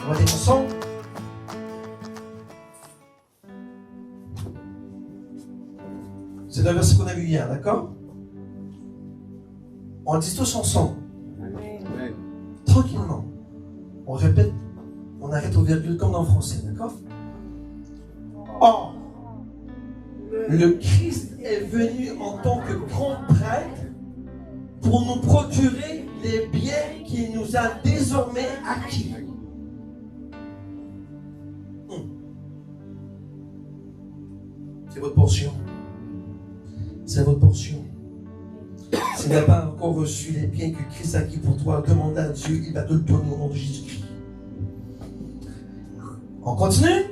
On va lire ensemble. C'est le verset qu'on a vu hier, d'accord? On le dit tous ensemble. Amen. Tranquillement. On répète, on arrête au virgule comme dans le français, d'accord? Or, le Christ est venu en tant que grand prêtre pour nous procurer les biens qu'il nous a désormais acquis. C'est votre portion. C'est votre portion. Si tu n'as pas encore reçu les biens que Christ a acquis pour toi, demande à Dieu, il va te le donner au nom de Jésus-Christ. On continue?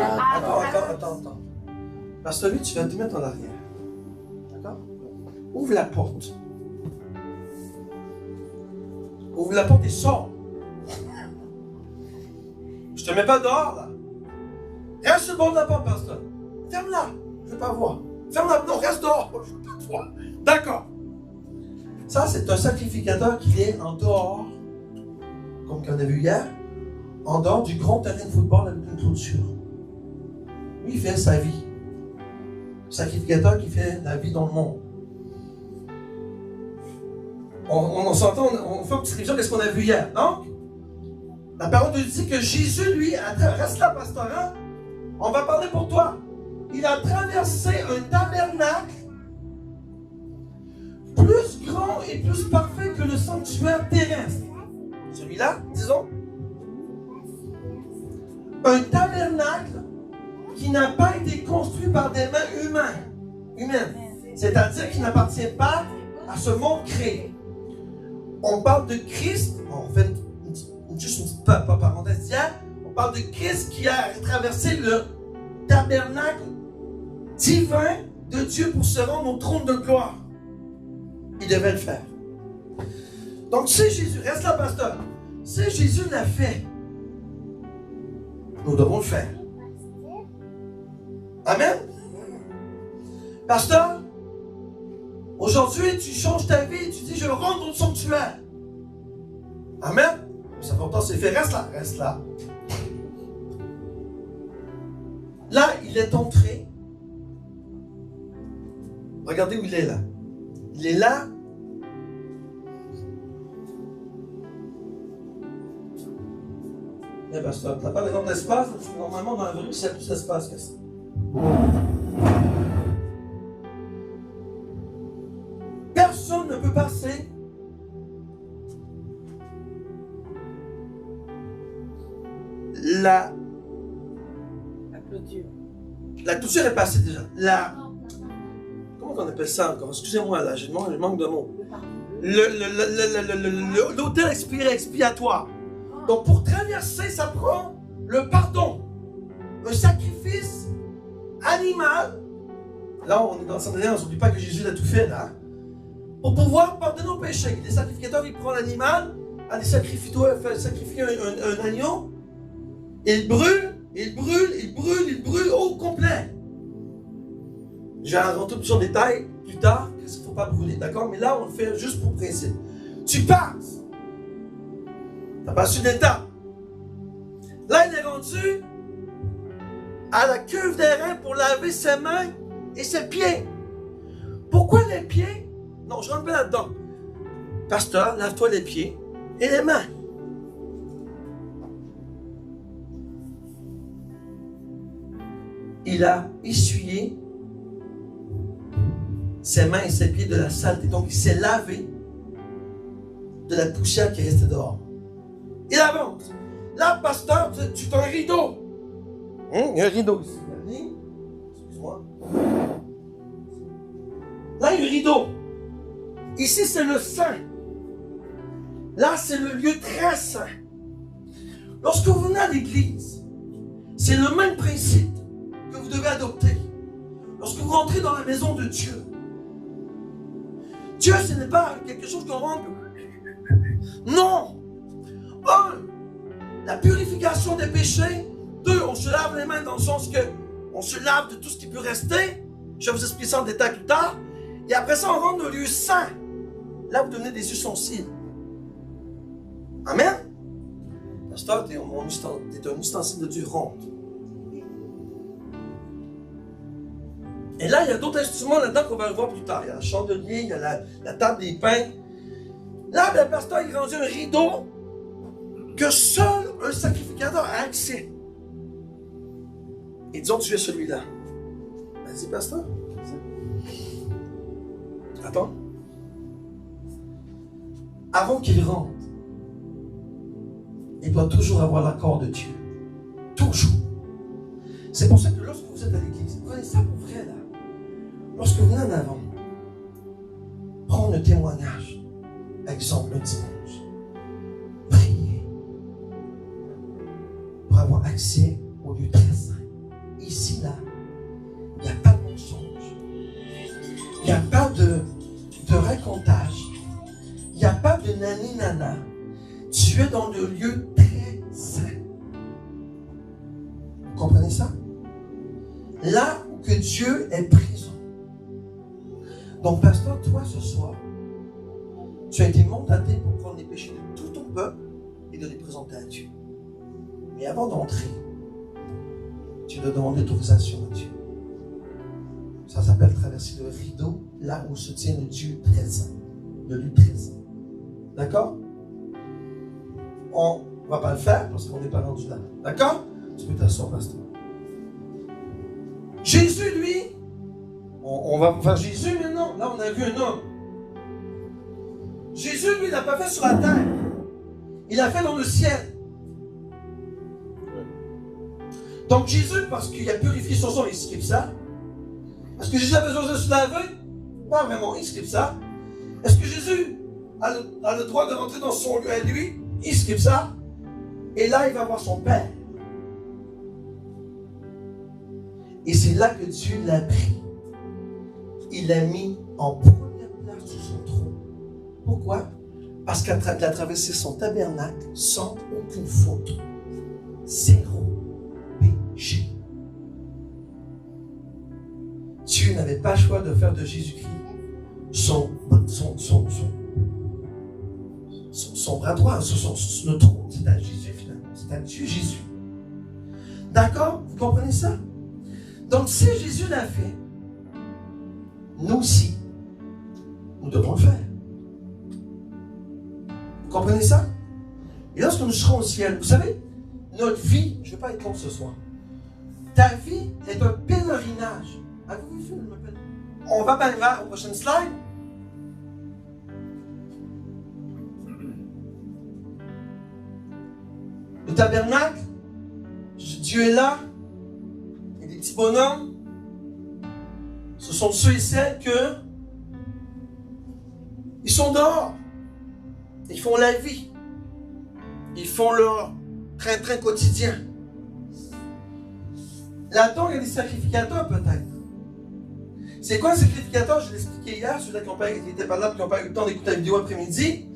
Attends. Pasteur, lui, tu vas te mettre en arrière. D'accord? Ouvre la porte. Ouvre la porte et sors. Je te mets pas dehors, là. Reste sur le bord de la porte, pasteur. Ferme-la. Je ne veux pas voir. Ferme-la. Non, reste dehors. Je ne veux pas te voir. D'accord. Ça, c'est un sacrificateur qui est en dehors, comme qu'on a vu hier, en dehors du grand terrain de football avec une clôture. Lui, il fait sa vie. Sacrificateur qui fait la vie dans le monde. On s'entend, on fait une description de ce qu'on a vu hier. Donc, la parole de Dieu dit que Jésus, lui, reste là, pasteur, hein? On va parler pour toi. Il a traversé un tabernacle plus grand et plus parfait que le sanctuaire terrestre. Celui-là, disons. Un tabernacle qui n'a pas été construit par des mains humaines. C'est-à-dire qui n'appartient pas à ce monde créé. On parle de Christ, on fait juste une petite parenthèse hier, on parle de Christ qui a traversé le tabernacle divin de Dieu pour se rendre au trône de gloire. Il devait le faire. Donc si Jésus, reste là pasteur, si Jésus l'a fait, nous devons le faire. Amen. Pasteur, aujourd'hui tu changes ta vie, tu dis je rentre au sanctuaire. Amen. C'est important, c'est fait. Reste là, reste là. Là, il est entré. Regardez où il est là. Il est là. Mais pasteur, tu n'as pas grand espace. Normalement, dans la vraie vie, il y a plus d'espace que ça. Personne ne peut passer. La clôture. La clôture est passée déjà. Comment on appelle ça encore? Excusez-moi, là, je manque de mots. L'autel expiatoire. Donc, pour traverser, ça prend le pardon. Un sacrifice animal. Là, on est dans le Saint-Denis, on ne dit pas que Jésus a tout fait, là. Pour pouvoir pardonner nos péchés. Les sacrificateurs, ils prennent l'animal, allez sacrifier un agneau. Il brûle au complet. Je vais rentrer plus en détail plus tard, qu'est-ce qu'il ne faut pas brûler, d'accord? Mais là, on le fait juste pour principe. Tu passes. Tu as passé une étape. Là, il est rendu à la cuve des reins pour laver ses mains et ses pieds. Pourquoi les pieds? Non, je rentre pas là-dedans. Pasteur, lave-toi les pieds et les mains. Il a essuyé ses mains et ses pieds de la saleté. Donc, il s'est lavé de la poussière qui restait dehors. Il avance. Là, pasteur, tu as un rideau. Il y a un rideau ici. Excuse-moi. Là, il y a un rideau. Ici, c'est le saint. Là, c'est le lieu très saint. Lorsque vous venez à l'église, c'est le même principe que vous devez adopter. Lorsque vous rentrez dans la maison de Dieu, Dieu, ce n'est pas quelque chose qu'on rentre. Non. Un, la purification des péchés. Deux, on se lave les mains dans le sens que on se lave de tout ce qui peut rester. Je vais vous expliquer ça en détail plus tard. Et après ça, on rentre dans le lieu saint. Là, vous devenez des ustensiles. Amen? Pasteur, tu es un ustensile de Dieu ronde. Et là, il y a d'autres instruments là-dedans qu'on va voir plus tard. Il y a le chandelier, il y a la table des pains. Là, le pasteur, il a rendu un rideau que seul un sacrificateur a accès. Et disons que tu es celui-là. Vas-y, pasteur. Attends. Avant qu'il rentre, il doit toujours avoir l'accord de Dieu. Toujours. C'est pour ça que lorsque vous êtes à l'église, prenez ça pour vrai là. Lorsque vous venez en avant, prendre le témoignage, exemple le dimanche, priez pour avoir accès au lieu très saint. Ici, là, il n'y a pas de mensonge, il n'y a pas de racontage, il n'y a pas de nani-nana. Tu es dans le lieu très saint. Vous comprenez ça? Là où que Dieu est présent. Donc, pasteur, toi, ce soir, tu as été mandaté pour prendre les péchés de tout ton peuple et de les présenter à Dieu. Mais avant d'entrer, tu dois demander l'autorisation à Dieu. Ça s'appelle traverser le rideau, là où se tient le Dieu très saint, le lieu très saint. D'accord? On ne va pas le faire parce qu'on n'est pas rendu là. D'accord? Tu peux t'asseoir, pasteur. Jésus, lui, on va faire Jésus maintenant. Là, on a vu un homme. Jésus, lui, il n'a pas fait sur la terre. Il a fait dans le ciel. Donc Jésus, parce qu'il a purifié son sang, il skip ça. Est-ce que Jésus a besoin de se laver? Pas vraiment, il skip ça. Est-ce que Jésus a le droit de rentrer dans son lieu à lui? Il skip ça. Et là, il va voir son Père. Et c'est là que Dieu l'a pris. Il l'a mis en première place sur son trône. Pourquoi? Parce qu'il a traversé son tabernacle sans aucune faute. Zéro péché. Dieu n'avait pas le choix de faire de Jésus-Christ son bras droit, le trône. C'est à Jésus finalement. C'est à Dieu Jésus. D'accord? Vous comprenez ça? Donc si Jésus l'a fait, nous aussi, nous devons le faire. Vous comprenez ça? Et lorsque nous serons au ciel, vous savez, notre vie, je ne vais pas être long ce soir, ta vie est un pèlerinage. Avez-vous vu le pèlerinage? On va pas aller au prochain slide. Le tabernacle, Dieu est là, il y a des petits bonhommes. Ce sont ceux et celles que ils sont dehors. Ils font la vie. Ils font leur train-train quotidien. Là-dedans, il y a des sacrificateurs peut-être. C'est quoi un sacrificateur? Je l'ai expliqué hier, ceux-là qui n'étaient pas là et qui n'ont pas eu le temps d'écouter la vidéo après-midi.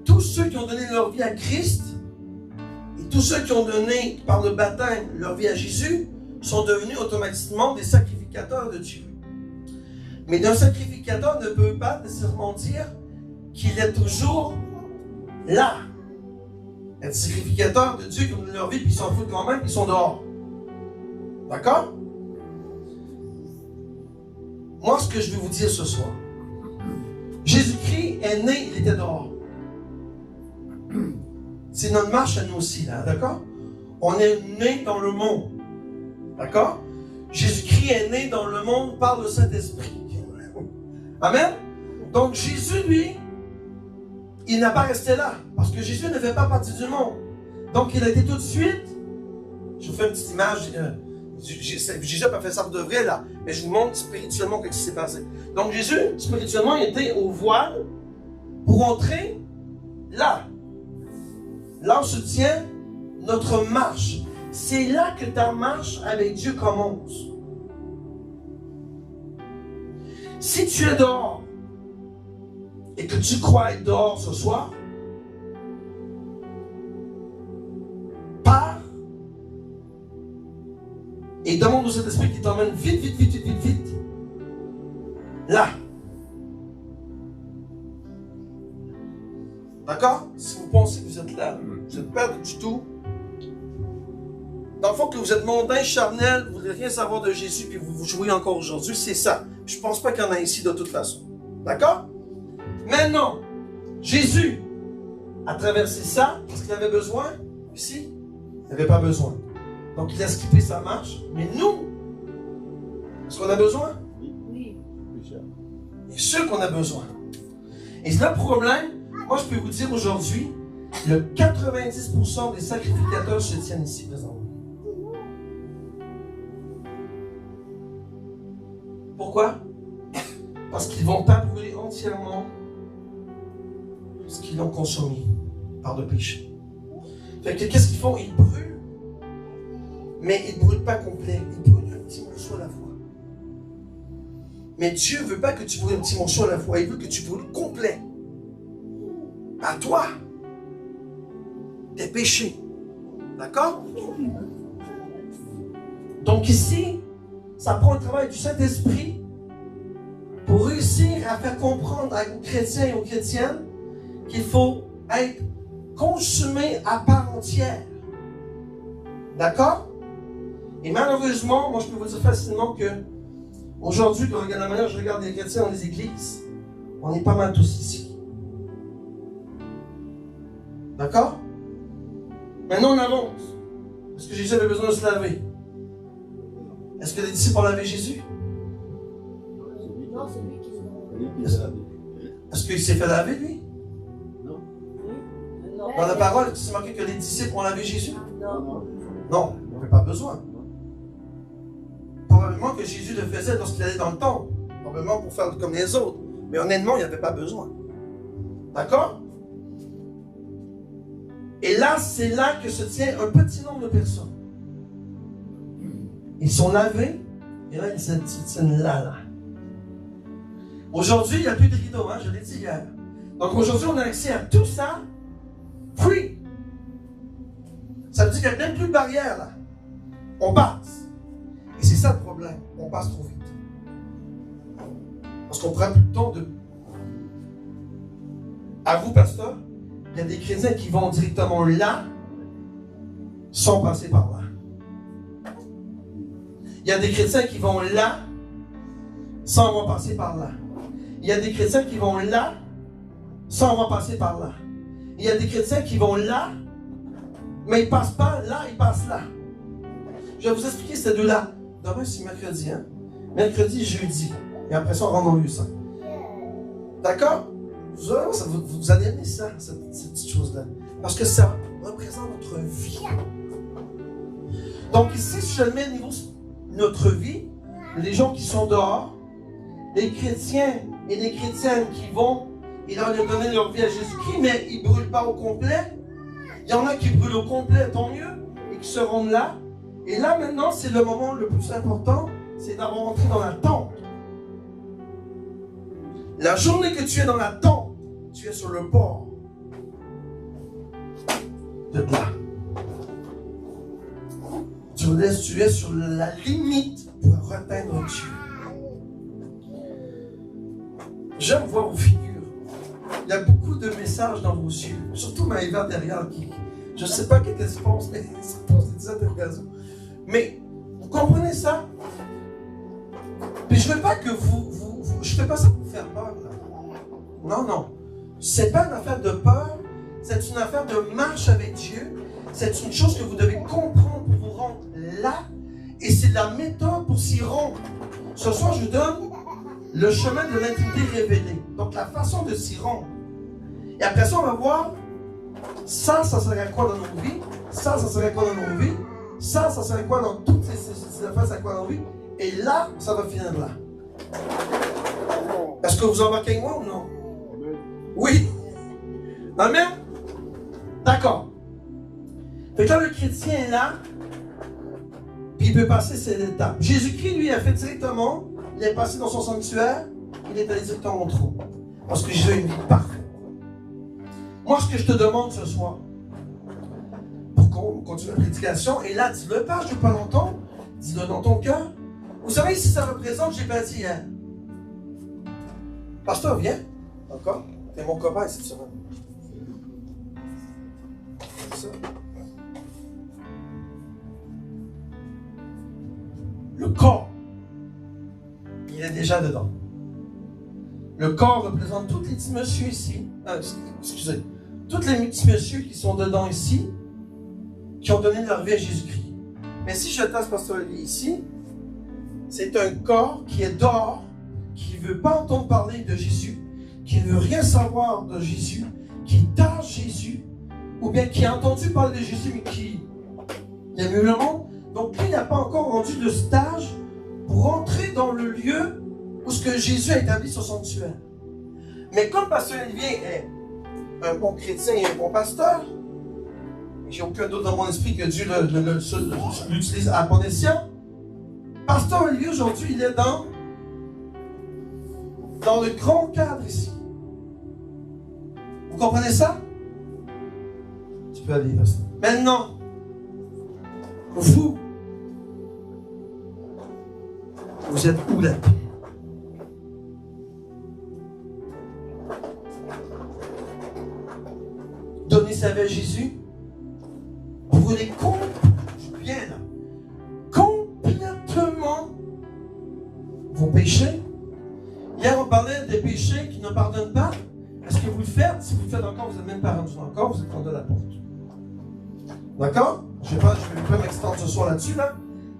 Tous ceux qui ont donné leur vie à Christ et tous ceux qui ont donné par le baptême leur vie à Jésus sont devenus automatiquement des sacrificateurs de Dieu. Mais un sacrificateur ne peut pas nécessairement dire qu'il est toujours là. Il y a des sacrificateurs de Dieu qui ont donné leur vie puis ils s'en foutent quand même, ils sont dehors. D'accord? Moi, ce que je vais vous dire ce soir, Jésus-Christ est né, il était dehors. C'est notre marche à nous aussi, là, d'accord? On est né dans le monde. D'accord? Jésus-Christ est né dans le monde par le Saint-Esprit. Amen? Donc Jésus, lui, il n'a pas resté là. Parce que Jésus ne fait pas partie du monde. Donc il a été tout de suite. Je vous fais une petite image. Jésus n'a pas fait ça pour de vrai là. Mais je vous montre spirituellement ce qui s'est passé. Donc Jésus, spirituellement, il était au voile pour entrer là. Là où se tient notre marche. C'est là que ta marche avec Dieu commence. Si tu es dehors et que tu crois être dehors ce soir, pars et demande au Saint-Esprit qui t'emmène vite. Là. D'accord? Si vous pensez que vous êtes là, vous n'êtes pas du tout. Dans le fond, que vous êtes mondain, charnel, vous ne voulez rien savoir de Jésus, puis vous jouez encore aujourd'hui, c'est ça. Je ne pense pas qu'il y en a ici de toute façon. D'accord? Maintenant, Jésus a traversé ça parce qu'il avait besoin. Ici, il n'avait pas besoin. Donc, il a skippé sa marche. Mais nous, est-ce qu'on a besoin? Oui. Bien sûr qu'on a besoin. Et le problème, moi, je peux vous dire aujourd'hui, le 90% des sacrificateurs se tiennent ici présentement. Pourquoi? Parce qu'ils ne vont pas brûler entièrement ce qu'ils ont consommé par le péché. Fait que qu'est-ce qu'ils font? Ils brûlent, mais ils ne brûlent pas complet. Ils brûlent un petit morceau à la fois. Mais Dieu ne veut pas que tu brûles un petit morceau à la fois. Il veut que tu brûles complet. À toi, tes péchés. D'accord? Donc ici, ça prend le travail du Saint-Esprit pour réussir à faire comprendre aux chrétiens et aux chrétiennes qu'il faut être consumé à part entière. D'accord? Et malheureusement, moi je peux vous dire facilement que aujourd'hui, quand on regarde la manière dont je regarde les chrétiens dans les églises, on est pas mal tous ici. D'accord? Maintenant on avance. Est-ce que Jésus avait besoin de se laver? Est-ce que les disciples ont lavé Jésus? Non, c'est lui qui se lave. Est-ce qu'il s'est fait laver lui? Non. Dans la parole, c'est marqué que les disciples ont lavé Jésus? Non. Non, il n'avait pas besoin. Probablement que Jésus le faisait lorsqu'il allait dans le temple. Probablement pour faire comme les autres. Mais honnêtement, il n'y avait pas besoin. D'accord? Et là, c'est là que se tient un petit nombre de personnes. Ils sont lavés, et là, ils se tiennent là. Aujourd'hui, il n'y a plus de rideau, je l'ai dit hier. Donc aujourd'hui, on a accès à tout ça, free. Ça veut dire qu'il n'y a même plus de barrière, là. On passe. Et c'est ça le problème, on passe trop vite. Parce qu'on prend plus le temps de... À vous, pasteur, il y a des chrétiens qui vont directement là, sans passer par là. Il y a des chrétiens qui vont là, sans avoir passé par là. Il y a des chrétiens qui vont là, sans avoir passé par là. Il y a des chrétiens qui vont là, mais ils ne passent pas là, ils passent là. Je vais vous expliquer ces deux-là. Demain, c'est mercredi, Mercredi, jeudi. Et après ça, on rentre dans le sang. D'accord? Vous allez aimer ça, cette petite chose-là. Parce que ça représente notre vie. Donc ici, si je le mets au niveau de notre vie, les gens qui sont dehors, les chrétiens et les chrétiennes qui vont, ils leur donner leur vie à Jésus-Christ, mais ils ne brûlent pas au complet. Il y en a qui brûlent au complet, tant mieux, et qui se rendent là. Et là, maintenant, c'est le moment le plus important, c'est d'avoir entré dans la tente. La journée que tu es dans la tente, tu es sur le bord de là. Tu es sur la limite pour atteindre Dieu. J'aime voir vos figures. Il y a beaucoup de messages dans vos yeux. Surtout Maëva derrière qui... Je ne sais pas qu'est-ce qu'elle se pense, mais elle se pose des interrogations. Mais, vous comprenez ça? Puis je ne veux pas que je ne fais pas ça pour faire peur. Là. Non. Ce n'est pas une affaire de peur. C'est une affaire de marche avec Dieu. C'est une chose que vous devez comprendre pour vous rendre là. Et c'est la méthode pour s'y rendre. Ce soir, je vous donne le chemin de l'intimité révélée. Donc, la façon de s'y rendre. Et après ça, on va voir ça serait quoi dans nos vies? Ça serait quoi dans nos vies? Ça serait quoi dans toutes ces affaires? Ça serait quoi dans nos vies? Et là, ça va finir là. Est-ce que vous embarquez avec moi ou non? Oui. Amen? D'accord. Fait que là, le chrétien est là, puis il peut passer cette étape. Jésus-Christ, lui, a fait directement, il est passé dans son sanctuaire, il est allé directement au trône. Parce que Jésus a une vie parfaite. Moi, ce que je te demande ce soir, pour qu'on continue la prédication, et là, dis-le pas, je ne veux pas l'entendre, dis-le dans ton cœur. Vous savez, si ça représente, j'ai pas dit hier. Pasteur, viens. Encore. T'es mon copain cette semaine. ça. Le corps, il est déjà dedans. Le corps représente tous les petits messieurs ici. Excusez. Tous les petits messieurs qui sont dedans ici, qui ont donné leur vie à Jésus-Christ. Mais si je tasse Pasteur Olivier ici, c'est un corps qui est dehors, qui ne veut pas entendre parler de Jésus, qui ne veut rien savoir de Jésus, qui tâche Jésus, ou bien qui a entendu parler de Jésus, mais qui aime le monde. Donc, lui n'a pas encore rendu de stage pour entrer dans le lieu où ce que Jésus a établi son sanctuaire. Mais comme Pasteur Olivier est un bon chrétien et un bon pasteur, j'ai aucun doute dans mon esprit que Dieu l'utilise à bon escient. Pasteur Olivier, aujourd'hui, il est dans le grand cadre ici. Vous comprenez ça? Tu peux aller, pasteur. Maintenant, vous êtes où là? Donner sa vie à Jésus, brûler complètement vos péchés. Hier, on parlait des péchés qui ne pardonnent pas. Est-ce que vous le faites? Si vous le faites encore, vous n'êtes même pas rendu encore, vous êtes rendu à la porte. D'accord? Je ne vais pas m'extendre ce soir là-dessus. Là.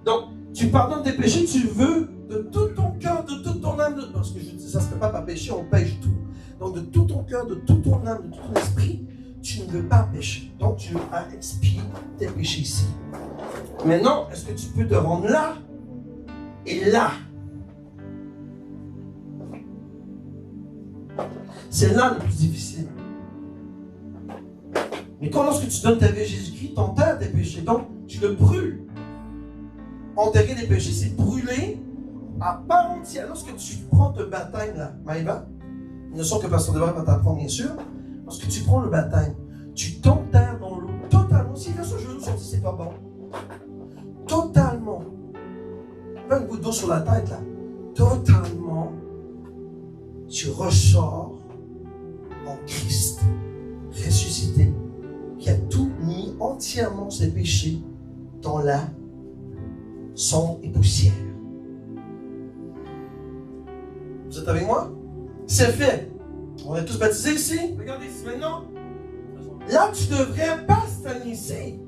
Donc, tu pardonnes tes péchés, tu veux de tout ton cœur, de toute ton âme, parce que je dis, ça ne se fait pas par péché, on pêche tout. Donc, de tout ton cœur, de toute ton âme, de tout ton esprit, tu ne veux pas pécher. Donc, tu as expié tes péchés ici. Maintenant, est-ce que tu peux te rendre là et là? C'est là le plus difficile. Mais quand lorsque tu donnes ta vie à Jésus-Christ, tu enterres tes péchés. Donc, tu le brûles. Enterrer les péchés, c'est brûler à part entière. Lorsque tu prends ton baptême, là, Maïva, une notion que Pasteur Deborah va t'apprendre, bien sûr. Lorsque tu prends le baptême, tu t'enterres dans l'eau totalement. Si là, ce genou sorti, c'est pas bon. Totalement. Pas une goutte d'eau sur la tête, là. Totalement. Tu ressors en Christ, ressuscité, qui a tout mis entièrement ses péchés dans la cendre et poussière. Vous êtes avec moi? C'est fait. On est tous baptisés ici. Regardez ici maintenant. Là, tu devrais pas stagner.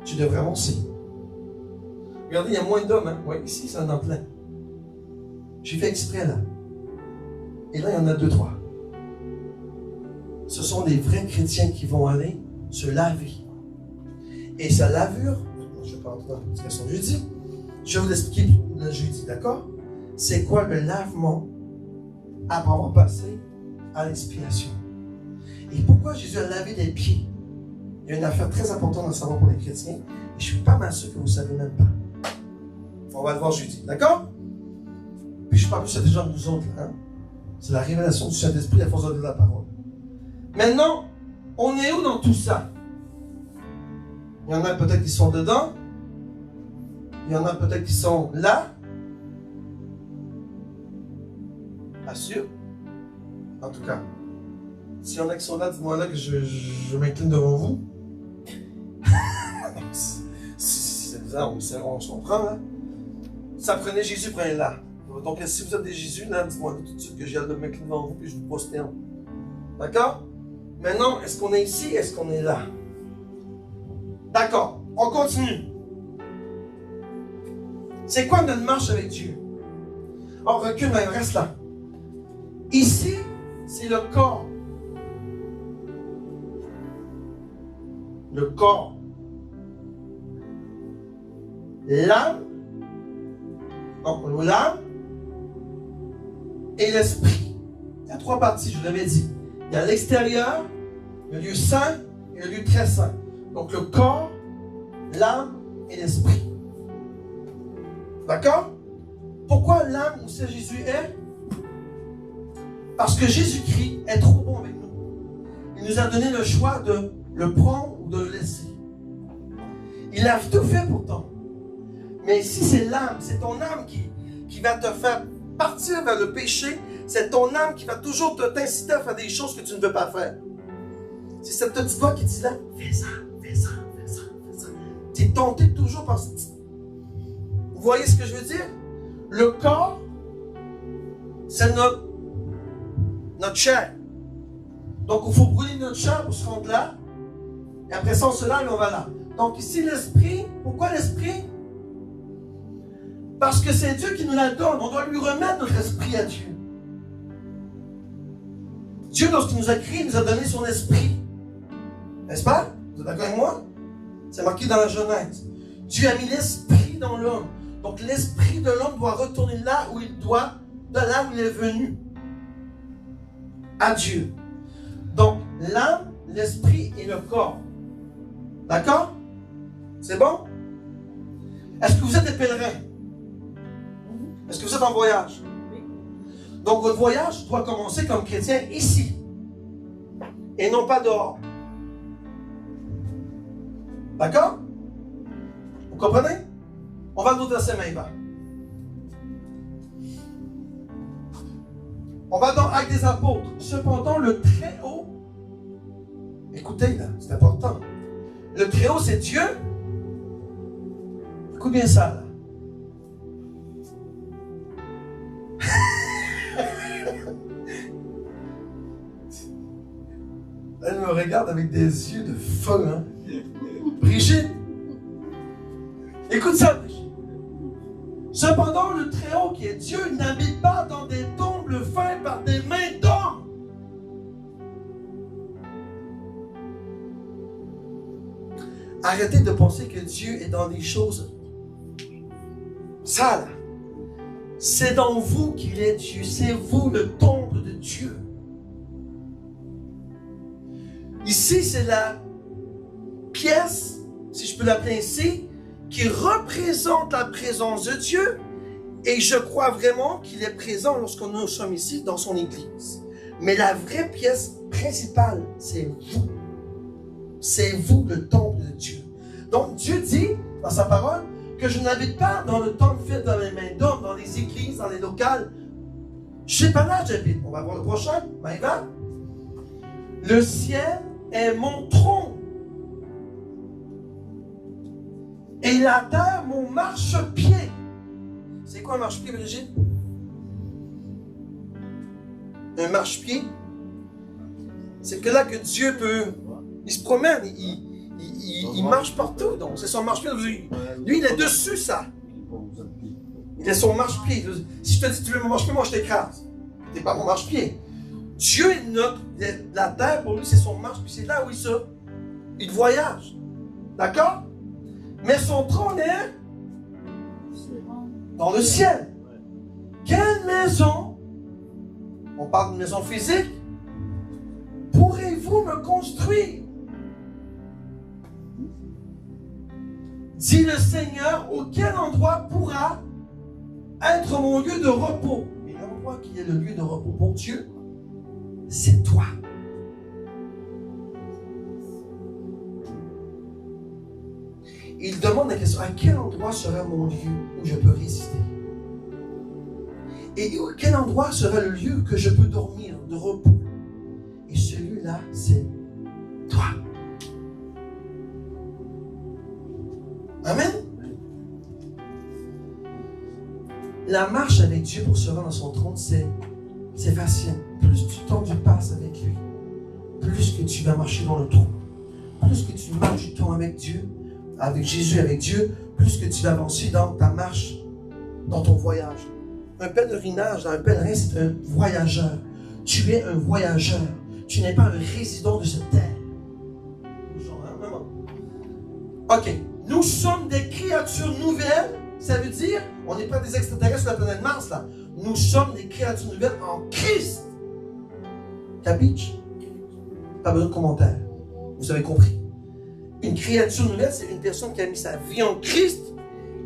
Tu devrais avancer. Regardez, il y a moins d'hommes. Hein? Oui, ici, c'est un en plein. J'ai fait exprès là. Et là, il y en a 2-3. Ce sont des vrais chrétiens qui vont aller se laver. Et sa lavure, je ne vais pas rentrer dans l'explication du jeudi, je vais vous l'expliquer le jeudi, d'accord? C'est quoi le lavement après avoir passé à l'expiation? Et pourquoi Jésus a lavé les pieds? Il y a une affaire très importante à savoir pour les chrétiens, et je ne suis pas mal sûr que vous ne savez même pas. On va le voir jeudi, d'accord? Puis je parle plus à des gens de nous autres, hein? C'est la révélation du Saint-Esprit, la force de la parole. Maintenant, on est où dans tout ça? Il y en a peut-être qui sont dedans. Il y en a peut-être qui sont là. Pas sûr. En tout cas, s'il y en a qui sont là, dites-moi là que je m'incline devant vous. C'est bizarre, on se comprend là. Ça prenait Jésus, prenez là. Donc, si vous êtes des Jésus, là, dites-moi tout de suite que j'ai hâte de m'incliner devant vous puis je vous prosterne. D'accord? Maintenant, est-ce qu'on est ici? Est-ce qu'on est là? D'accord, on continue. C'est quoi notre marche avec Dieu? On recule, mais reste là. Ici, c'est le corps. Le corps. L'âme. Donc, l'âme. Et l'esprit. Il y a 3 parties, je vous l'avais dit. Il y a l'extérieur, le lieu saint et le lieu très saint. Donc le corps, l'âme et l'esprit. D'accord? Pourquoi l'âme où c'est Jésus est? Parce que Jésus-Christ est trop bon avec nous. Il nous a donné le choix de le prendre ou de le laisser. Il a tout fait pourtant. Mais ici c'est l'âme, c'est ton âme qui va te faire partir vers le péché. C'est ton âme qui va toujours t'inciter à faire des choses que tu ne veux pas faire. C'est cette petite voix qui dit là, fais ça, fais ça, fais ça, fais ça. Tu es tenté toujours par cette... Vous voyez ce que je veux dire? Le corps, c'est notre chair. Donc, il faut brûler notre chair pour se rendre là. Et après ça, on se lave et on va là. Donc, ici, l'esprit, pourquoi l'esprit? Parce que c'est Dieu qui nous la donne. On doit lui remettre notre esprit à Dieu. Dieu, lorsqu'il nous a créé, il nous a donné son esprit. N'est-ce pas? Vous êtes d'accord avec moi? C'est marqué dans la Genèse. Dieu a mis l'esprit dans l'homme. Donc l'esprit de l'homme doit retourner là où il doit, de là où il est venu. À Dieu. Donc l'âme, l'esprit et le corps. D'accord? C'est bon? Est-ce que vous êtes des pèlerins? Est-ce que vous êtes en voyage? Donc votre voyage doit commencer comme chrétien ici. Et non pas dehors. D'accord? Vous comprenez? On va nous verser main. On va dans Actes des Apôtres. Cependant, le Très-Haut, écoutez là, c'est important. Le Très-Haut, c'est Dieu. Écoute bien ça là. Elle me regarde avec des yeux de feu, hein? Brigitte, écoute ça, Brigitte. Cependant, le Très-Haut, qui est Dieu, n'habite pas dans des temples faits par des mains d'hommes. Arrêtez de penser que Dieu est dans des choses sales. C'est dans vous qu'il est Dieu. C'est vous le temple de Dieu. Ici, c'est la pièce, si je peux l'appeler ainsi, qui représente la présence de Dieu. Et je crois vraiment qu'il est présent lorsque nous sommes ici dans son église. Mais la vraie pièce principale, c'est vous. C'est vous le temple de Dieu. Donc Dieu dit dans sa parole que je n'habite pas dans le temple fait dans les mains d'hommes, dans les églises, dans les locales. Je sais pas là j'habite. On va voir le prochain. Maïva. Le ciel est mon trône. Et la terre, mon marchepied. C'est quoi un marchepied, Brigitte? Un marchepied, c'est que là que Dieu peut... Il se promène, il marche partout. Donc, c'est son marchepied. Lui, il est dessus, ça. Il est son marchepied. Si je te dis, tu veux mon marchepied, moi, je t'écrase. Tu n'es pas mon marchepied. Dieu est notre... La terre, pour lui, c'est son marchepied. C'est là où il voyage. D'accord? Mais son trône est dans le ciel. Quelle maison, on parle d'une maison physique, pourrez-vous me construire? Dit le Seigneur, auquel endroit pourra être mon lieu de repos? Et l'endroit qui est le lieu de repos pour Dieu, c'est toi. Il demande la question, à quel endroit sera mon lieu où je peux résister? Et quel endroit sera le lieu que je peux dormir, de repos? Et celui-là, c'est toi. Amen? La marche avec Dieu pour se rendre à son trône, c'est facile. Plus du temps tu passes avec lui, plus que tu vas marcher dans le trône, plus que tu marches du temps avec Dieu, avec Jésus, avec Dieu, plus que tu vas avancer dans ta marche, dans ton voyage. Un pèlerinage, un pèlerin, c'est un voyageur. Tu es un voyageur. Tu n'es pas un résident de cette terre. Ok. Nous sommes des créatures nouvelles. Ça veut dire, on n'est pas des extraterrestres sur la planète Mars, là. Nous sommes des créatures nouvelles en Christ. Capiche? Pas besoin de commentaires. Vous avez compris. Une créature nouvelle, c'est une personne qui a mis sa vie en Christ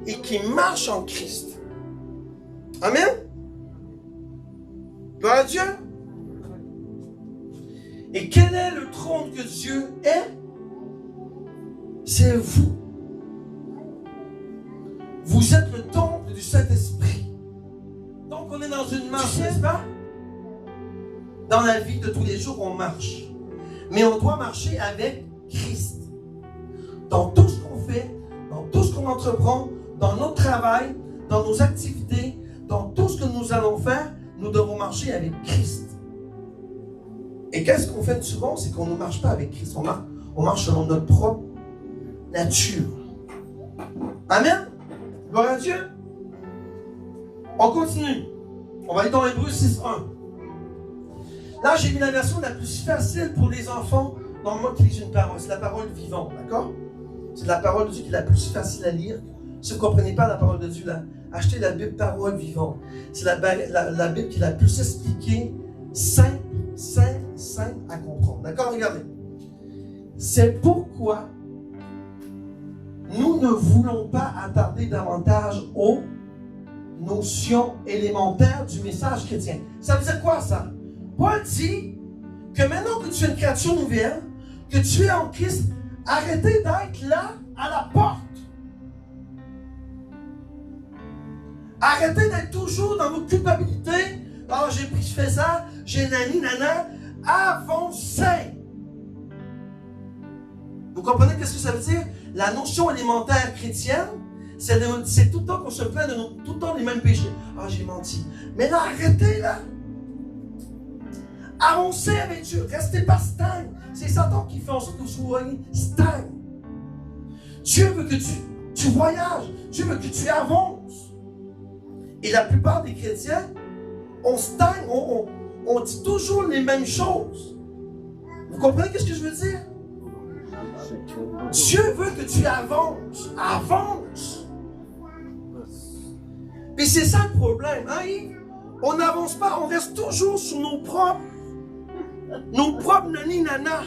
et qui marche en Christ. Amen? Gloire à Dieu. Et quel est le trône que Dieu est? C'est vous. Vous êtes le temple du Saint-Esprit. Donc on est dans une marche, n'est-ce pas? Dans la vie de tous les jours, on marche. Mais on doit marcher avec Christ. Dans tout ce qu'on fait, dans tout ce qu'on entreprend, dans notre travail, dans nos activités, dans tout ce que nous allons faire, nous devons marcher avec Christ. Et qu'est-ce qu'on fait souvent? C'est qu'on ne marche pas avec Christ. On marche selon notre propre nature. Amen? Gloire à Dieu. On continue. On va aller dans Hébreux 6.1. Là, j'ai mis la version la plus facile pour les enfants dans le mode qui lit une parole. C'est la parole vivante, d'accord? C'est la parole de Dieu qui est la plus facile à lire. Si vous ne comprenez pas la parole de Dieu, là, achetez la Bible parole vivante. C'est la Bible qui est la plus expliquée, simple à comprendre. D'accord? Regardez. C'est pourquoi nous ne voulons pas attarder davantage aux notions élémentaires du message chrétien. Ça veut dire quoi, ça? Paul dit que maintenant que tu es une créature nouvelle, que tu es en Christ, arrêtez d'être là à la porte. Arrêtez d'être toujours dans vos culpabilités. Ah, j'ai pris, je fais ça, j'ai nani, nana. Avancez. Vous comprenez qu'est-ce que ça veut dire? La notion élémentaire chrétienne, c'est tout le temps qu'on se plaint de tout le temps les mêmes péchés. Ah, j'ai menti. Mais là, arrêtez là. Avancez avec Dieu. Restez pas stagne. C'est Satan qui fait en sorte que vous soyez stagne. Dieu veut que tu voyages. Dieu veut que tu avances. Et la plupart des chrétiens, on stagne, on dit toujours les mêmes choses. Vous comprenez ce que je veux dire? Dieu veut que tu avances. Avance. Et c'est ça le problème, hein, Yves? On n'avance pas, on reste toujours sur nos propres nani nana.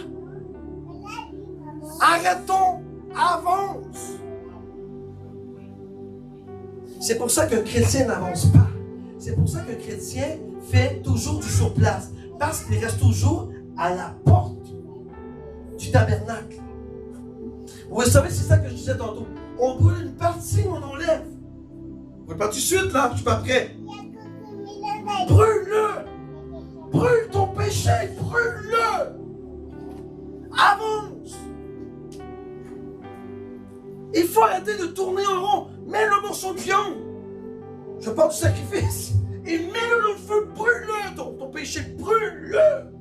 Arrêtons, avance. C'est pour ça qu'un chrétien n'avance pas. C'est pour ça qu'un chrétien fait toujours du surplace. Parce qu'il reste toujours à la porte du tabernacle. Vous savez, c'est ça que je disais tantôt. On brûle une partie, on enlève. Vous ne pouvez pas tout de suite, là, je ne suis pas prêt. Brûle-le. Brûle ton péché, brûle-le. Avance. Il faut arrêter de tourner en rond. Mets le morceau de viande. Je parle du sacrifice. Et mets-le dans le feu, brûle-le. Ton péché, brûle-le.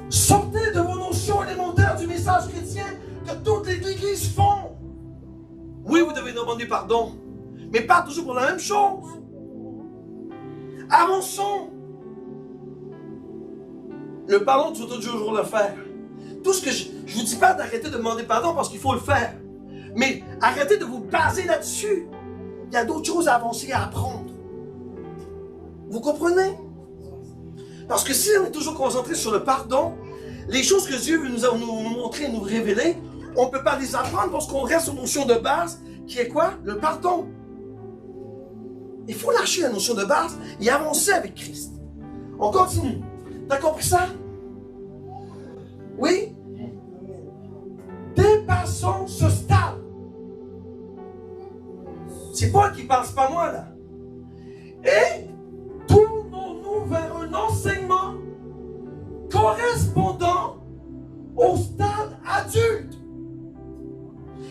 Sortez de vos notions élémentaires du message chrétien que toutes les églises font. Oui, vous devez demander pardon, mais pas toujours pour la même chose. Avançons. Le pardon, tu dois toujours le faire. Tout ce que je ne vous dis pas d'arrêter de demander pardon parce qu'il faut le faire. Mais arrêtez de vous baser là-dessus. Il y a d'autres choses à avancer et à apprendre. Vous comprenez? Parce que si on est toujours concentré sur le pardon, les choses que Dieu veut nous montrer, nous révéler, on ne peut pas les apprendre parce qu'on reste sur une notion de base qui est quoi? Le pardon. Il faut lâcher la notion de base et avancer avec Christ. On continue. T'as compris ça? Oui? Dépassons ce stade. C'est Paul qui parle, c'est pas moi là. Et tournons-nous vers un enseignement correspondant au stade adulte.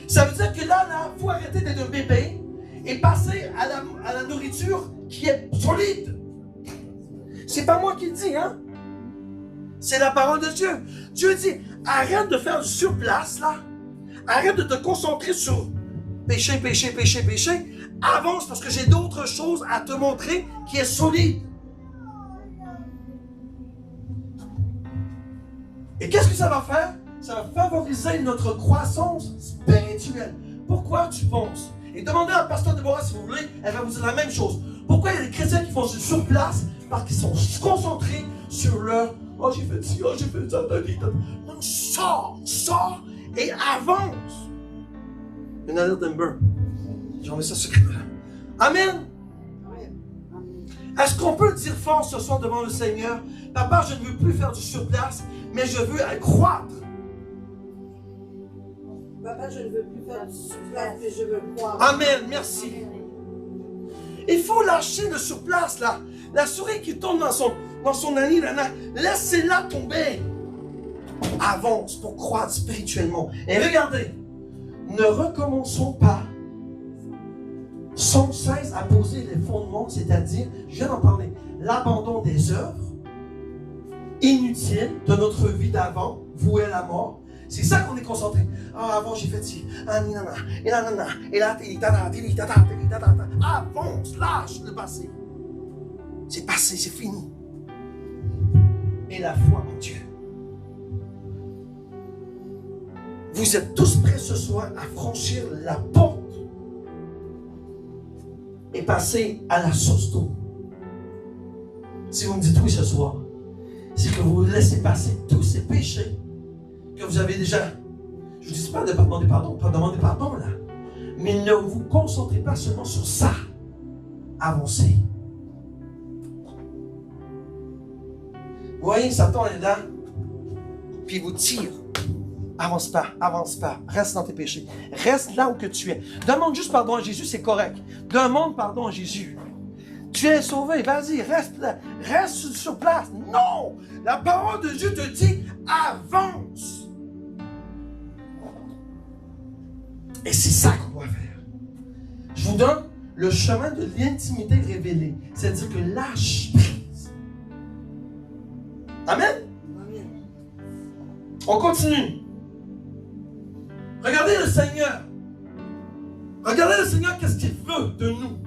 Ça veut dire que là, il faut arrêter d'être un bébé et passer à la nourriture qui est solide. C'est pas moi qui le dis, hein? C'est la parole de Dieu. Dieu dit, arrête de faire du surplace, là. Arrête de te concentrer sur péché, péché, péché, péché. Avance parce que j'ai d'autres choses à te montrer qui est solide. Et qu'est-ce que ça va faire? Ça va favoriser notre croissance spirituelle. Pourquoi tu penses? Et demandez à la pasteur Déborah si vous voulez, elle va vous dire la même chose. Pourquoi il y a des chrétiens qui font sur place? Parce qu'ils sont concentrés sur leur « Oh, j'ai fait ci, oh, j'ai fait ça, non, sors et avance. » Une alerte d'Amber. J'ai envie ça sur caméra. Amen. Est-ce qu'on peut dire fort ce soir devant le Seigneur? Papa, je ne veux plus faire du surplace, mais je veux croître. Papa, je ne veux plus faire du surplace, mais je veux croître. Amen, merci. Il faut lâcher le surplace là. La souris qui tombe dans son nid, laissez-la tomber. Avance pour croître spirituellement. Et regardez, ne recommençons pas sans cesse à poser les fondements, c'est-à-dire, je viens d'en parler, l'abandon des œuvres inutiles de notre vie d'avant, vouées à la mort. C'est ça qu'on est concentré. Ah, avant j'ai fait ci, ah, nanana, et là, nanana, et là, avance, lâche le passé. C'est passé, c'est fini. Et la foi en Dieu. Vous êtes tous prêts ce soir à franchir la porte et passer à la source d'eau. Si vous me dites oui ce soir, c'est que vous laissez passer tous ces péchés que vous avez déjà. Je ne dis pas de demander pardon là. Mais ne vous concentrez pas seulement sur ça. Avancez. Vous voyez, Satan est là, puis il vous tire. Avance pas, reste dans tes péchés. Reste là où que tu es. Demande juste pardon à Jésus, c'est correct. Demande pardon à Jésus. Tu es sauvé, vas-y, reste sur place. Non! La parole de Dieu te dit, avance. Et c'est ça qu'on doit faire. Je vous donne le chemin de l'intimité révélée. C'est-à-dire que lâche prise. Amen? On continue. Regardez le Seigneur. Regardez le Seigneur, qu'est-ce qu'il veut de nous.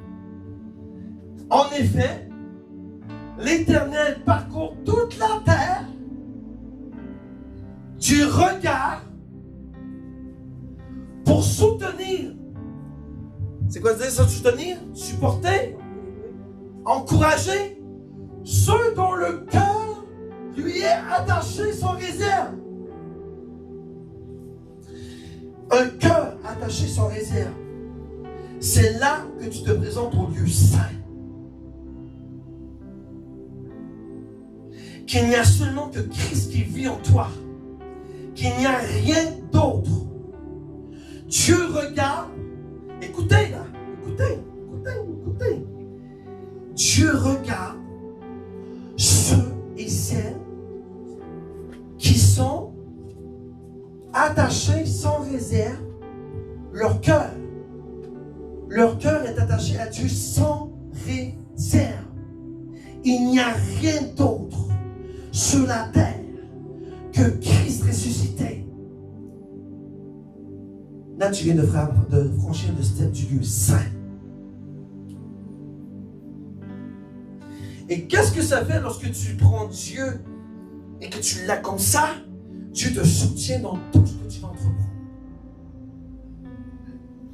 En effet, l'Éternel parcourt toute la terre du regard pour soutenir. C'est quoi dire ça, soutenir? Supporter? Encourager ceux dont le cœur lui est attaché sans réserve. Un cœur attaché sans réserve. C'est là que tu te présentes au lieu saint. Qu'il n'y a seulement que Christ qui vit en toi. Qu'il n'y a rien d'autre. Dieu regarde. Écoutez là. Écoutez. Dieu regarde ceux et celles qui sont attachés sans réserve. Leur cœur est attaché à Dieu sans réserve. Il n'y a rien d'autre sur la terre que Christ ressuscité. Là, tu viens de franchir le step du lieu saint. Et qu'est-ce que ça fait lorsque tu prends Dieu et que tu l'as comme ça? Dieu te soutient dans tout ce que tu vas entreprendre.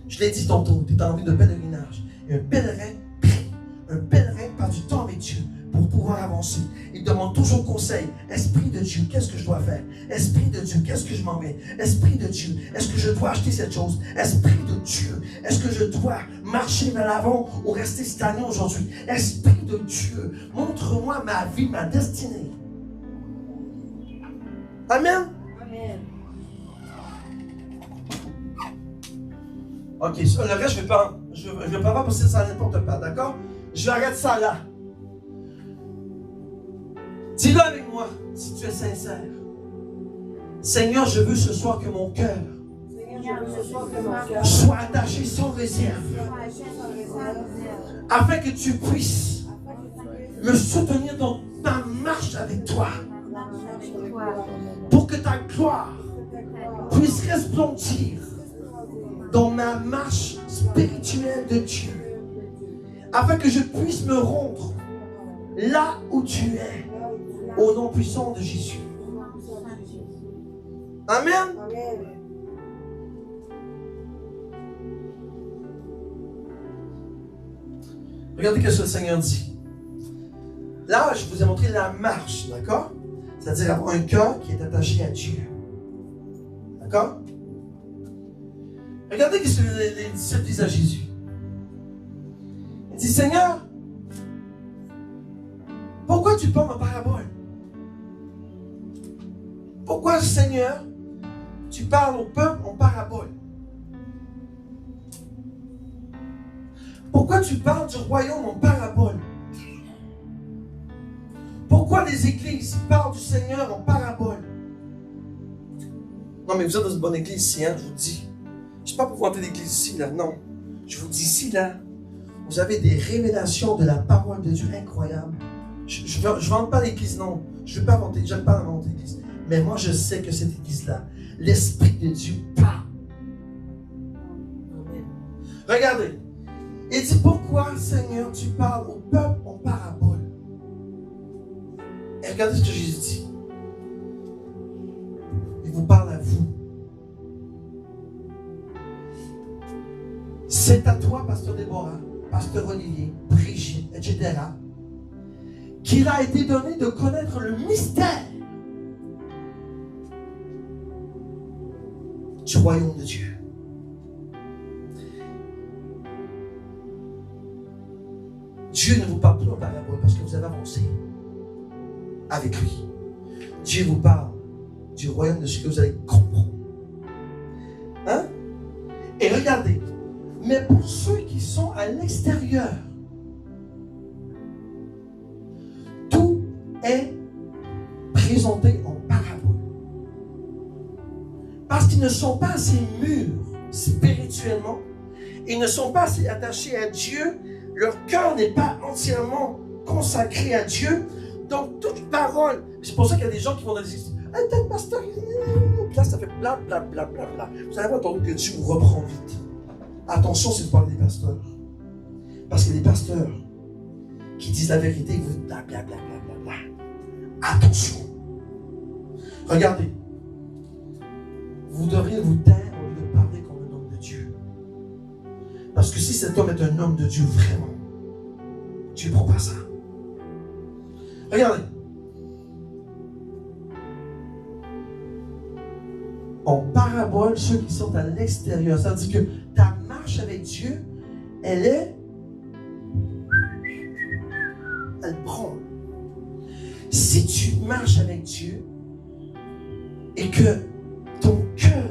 Je l'ai dit tantôt, tu es en vie de pèlerinage. Et un pèlerin prie. Un pèlerin passe du temps avec Dieu pour pouvoir avancer. Il demande toujours conseil. Esprit de Dieu, qu'est-ce que je dois faire? Esprit de Dieu, qu'est-ce que je m'en vais? Esprit de Dieu, est-ce que je dois acheter cette chose? Esprit de Dieu, est-ce que je dois marcher vers l'avant ou rester stagnant aujourd'hui? Esprit de Dieu, montre-moi ma vie, ma destinée. Amen? Amen. Ok, ça, le reste, je vais pas passer ça à n'importe quoi, d'accord? Je vais arrêter ça là. Dis-le avec moi, si tu es sincère. Seigneur, je veux ce soir que mon cœur soit attaché sans réserve, afin que tu puisses me soutenir dans ta marche avec toi, pour que ta gloire puisse resplendir dans ma marche spirituelle de Dieu, afin que je puisse me rendre là où tu es, au nom puissant de Jésus. Amen. Regardez ce que le Seigneur dit. Là, je vous ai montré la marche, d'accord? C'est-à-dire avoir un cœur qui est attaché à Dieu. D'accord? Regardez ce que les disciples disent à Jésus. Il dit, Seigneur, pourquoi tu parles en parabole? Pourquoi, Seigneur, tu parles au peuple en parabole? Pourquoi tu parles du royaume en parabole? Pourquoi les églises parlent du Seigneur en parabole? Non, mais vous êtes dans une bonne église ici, hein, je vous dis. Je ne suis pas pour vanter l'église ici, là, non. Je vous dis ici, là, vous avez des révélations de la parole de Dieu incroyables. Je ne vante pas l'église, non. Je ne veux pas vanter, j'aime pas vanter l'église. Mais moi, je sais que cette église-là, l'Esprit de Dieu parle. Regardez. Il dit, pourquoi, Seigneur, tu parles au peuple en parabole? Et regardez ce que Jésus dit. Il vous parle à vous. C'est à toi, pasteur Déborah, pasteur Olivier, Brigitte, etc., qu'il a été donné de connaître le mystère du royaume de Dieu. Dieu ne vous parle plus en parabole parce que vous avez avancé avec lui. Dieu vous parle du royaume de ce que vous allez comprendre. Hein? Et regardez, mais pour ceux qui sont à l'extérieur, tout est présenté en parabole. Parce qu'ils ne sont pas assez mûrs spirituellement, ils ne sont pas assez attachés à Dieu, leur cœur n'est pas entièrement consacré à Dieu. Donc toute parole, c'est pour ça qu'il y a des gens qui vont dans les églises. Ah, tel pasteur, là ça fait bla bla bla bla bla. Vous allez voir que Dieu vous reprend vite. Attention si vous parlez des pasteurs. Parce que les pasteurs qui disent la vérité, ils vous bla bla bla bla bla bla. Attention. Regardez. Vous devriez vous taire au lieu de parler comme un homme de Dieu. Parce que si cet homme est un homme de Dieu vraiment, Dieu ne prend pas ça. Regardez. En parabole, ceux qui sont à l'extérieur, ça veut dire que ta marche avec Dieu, elle prend. Si tu marches avec Dieu et que ton cœur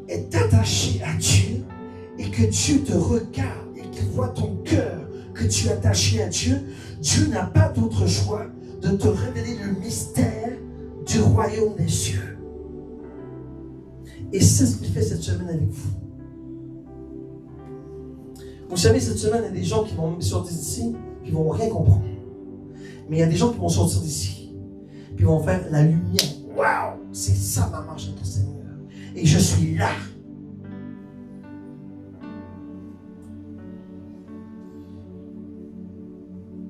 est attaché à Dieu et que Dieu te regarde et qu'il voit ton cœur que tu es attaché à Dieu, Dieu n'a pas d'autre choix de te révéler le mystère du royaume des cieux. Et c'est ce qu'il fait cette semaine avec vous. Vous savez, cette semaine, il y a des gens qui vont sortir d'ici et qui ne vont rien comprendre. Mais il y a des gens qui vont sortir d'ici et qui vont faire la lumière. Waouh! C'est ça ma marche avec le Seigneur. Et je suis là.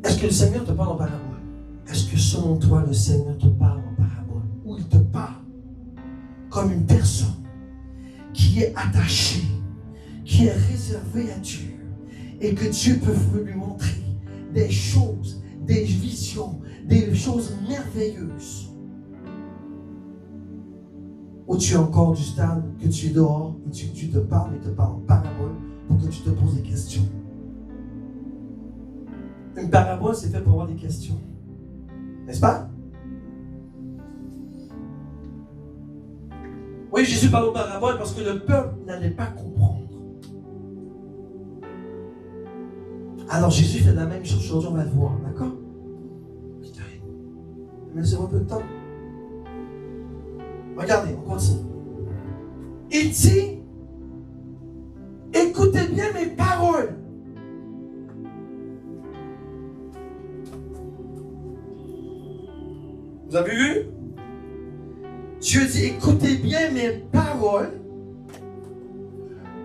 Est-ce que le Seigneur te parle en parabole? Est-ce que selon toi, le Seigneur te parle en parabole? Ou il te parle comme une personne qui est attachée, qui est réservée à Dieu et que Dieu peut lui montrer des choses, des visions, des choses merveilleuses? Ou tu es encore du stade que tu es dehors et tu te parles en parabole pour que tu te poses des questions? Une parabole, c'est fait pour avoir des questions. N'est-ce pas? Oui, Jésus parle en parabole parce que le peuple n'allait pas comprendre. Alors Jésus fait la même chose aujourd'hui, on va le voir, d'accord? Mais c'est un peu de temps. Regardez, on continue. Il dit, écoutez bien mes paroles. Vous avez vu? Dieu dit, écoutez bien mes paroles.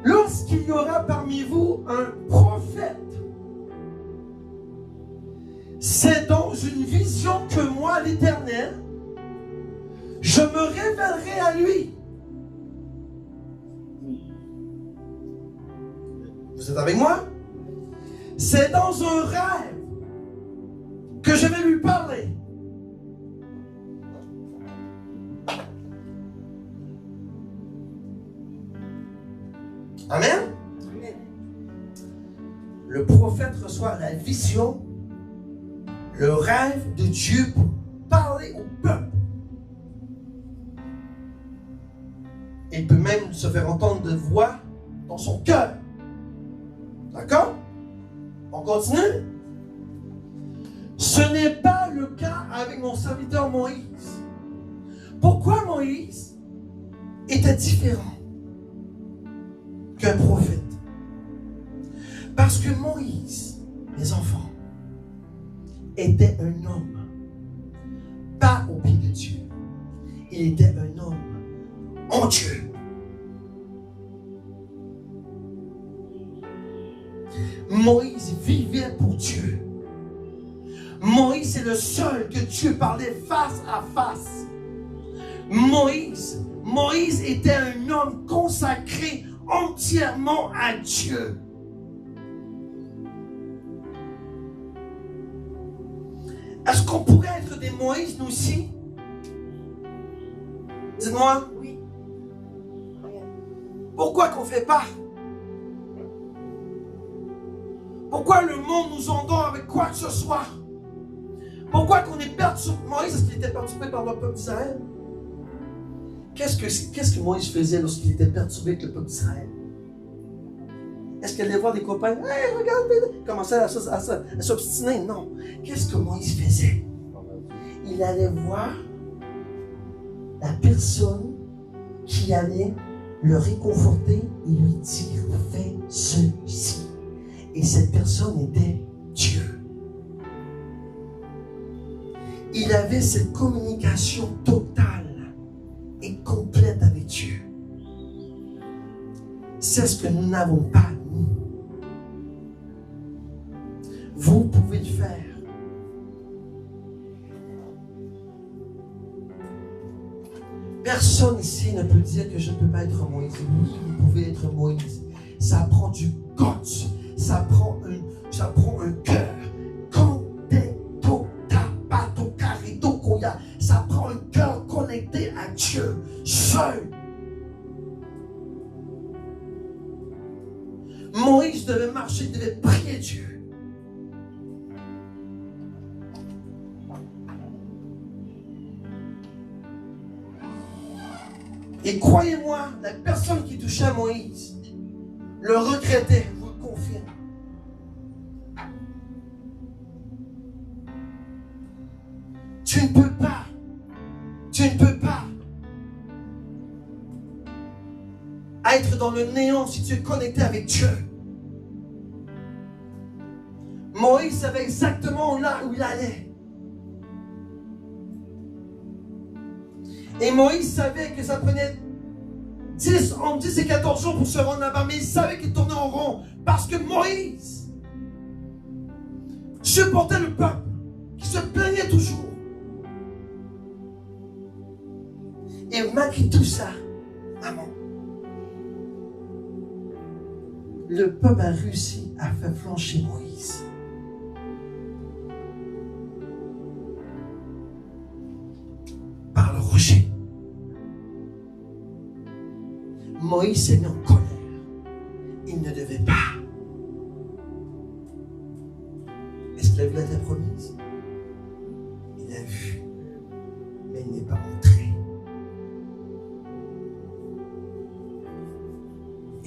Lorsqu'il y aura parmi vous un prophète, c'est dans une vision que moi, l'Éternel, je me révélerai à lui. Vous êtes avec moi? C'est dans un rêve que je vais lui parler. Amen. Le prophète reçoit la vision, le rêve de Dieu pour parler au peuple. Il peut même se faire entendre de voix dans son cœur. D'accord? On continue? Ce n'est pas le cas avec avec mon serviteur Moïse. Pourquoi Moïse était différent qu'un prophète? Parce que Moïse, mes enfants, était un homme, pas au pied de Dieu. Il était un homme en Dieu. Moïse vivait pour Dieu. Moïse est le seul que Dieu parlait face à face. Moïse était un homme consacré entièrement à Dieu. Est-ce qu'on pourrait être des Moïse, nous aussi? Dites-moi. Oui. Pourquoi qu'on ne fait pas? Pourquoi le monde nous endort avec quoi que ce soit? Pourquoi qu'on est perturbé? Moïse, est-ce qu'il était perturbé par le peuple d'Israël? Qu'est-ce que Moïse faisait lorsqu'il était perturbé avec le peuple d'Israël? Est-ce qu'elle allait voir des copains? Hey, regardez! Commençait à s'obstiner? Non. Qu'est-ce que Moïse faisait? Il allait voir la personne qui allait le réconforter et lui dire, fais ceci. Et cette personne était Dieu. Il avait cette communication totale et complète avec Dieu. C'est ce que nous n'avons pas, nous. Vous pouvez le faire. Personne ici ne peut dire que je ne peux pas être Moïse. Vous pouvez être Moïse. Ça prend du guts. Ça prend un cœur. Ça prend un cœur connecté à Dieu, seul. Moïse devait marcher, il devait prier Dieu. Et croyez-moi, la personne qui touchait à Moïse le regrettait, je vous le confirme. Tu ne peux pas être dans le néant si tu es connecté avec Dieu. Moïse savait exactement là où il allait. Et Moïse savait que ça prenait entre 10 et 14 jours pour se rendre là-bas, mais il savait qu'il tournait en rond parce que Moïse supportait le peuple qui se plaignait toujours. Et malgré tout ça, maman, le peuple a réussi à faire flancher Moïse. Par le rejet. Moïse s'est mis en colère. Il ne devait pas. Est-ce qu'il a vu la terre promise? Il a vu. Mais il n'est pas entré.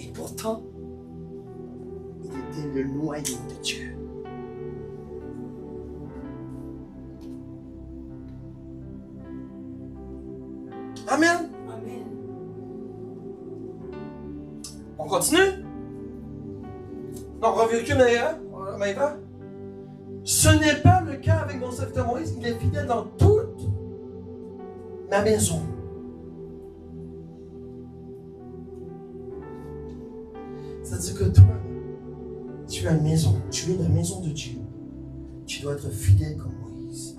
Et pourtant, il était le noyau de Dieu. Amen. Amen. On continue? Non, on recule d'ailleurs. Maïva. Ce n'est pas le cas avec mon serviteur Moïse. Il est fidèle dans toute ma maison. C'est-à-dire que toi, tu as une maison. Tu es la maison de Dieu. Tu dois être fidèle comme Moïse.